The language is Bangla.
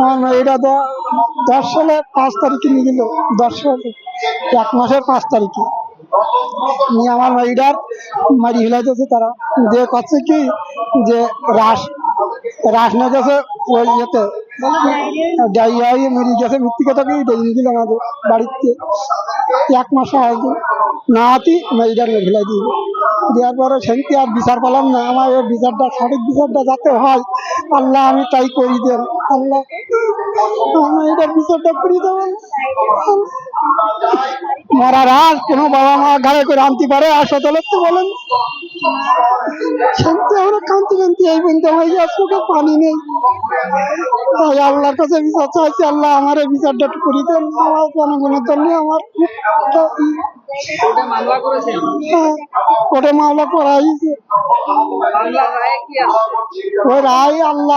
আমার মেয়েটা 10 সালে 5 তারিখে নিয়ে গেল। 10 সালে 1 মাসের 5 তারিখে নিয়ে আমার মেয়েটার মারি ফেলাইতেছে তারা। দিয়ে করছে কি যে রাস রাস না গেছে ওই ইয়েতে ডাইরিয়া হয়ে মরে গেছে। মৃত্যু কথা কি নিয়ে গেল আমাদের বাড়িতে। 1 মাস আগে নাতি মেয়েটার ফেলাই দিয়ে দেওয়ার পরে সেনকে আর বিচার পেলাম না। আমার এই বিচারটা সঠিক বিচারটা যাতে হয় আল্লাহ আমি তাই করি দেন। আল্লাহ আমার এটার বিচারটা করে দেবেন। মারা রাস কোনো বাবা মা গাড়ি করে আনতে পারে হাসপাতালে তো বলেন। সেনকে আমরা কান্তি কান্তি এই বলতে আমার চোখে পানি নেই। তাই আল্লাহর কাছে বিচার চাইছি, আল্লাহ আমার এই বিচারটা একটু করে দেন। আমার জনগণের জন্য আমার কোর্টে মামলা করা হয়েছে। ওই রায় আল্লাহ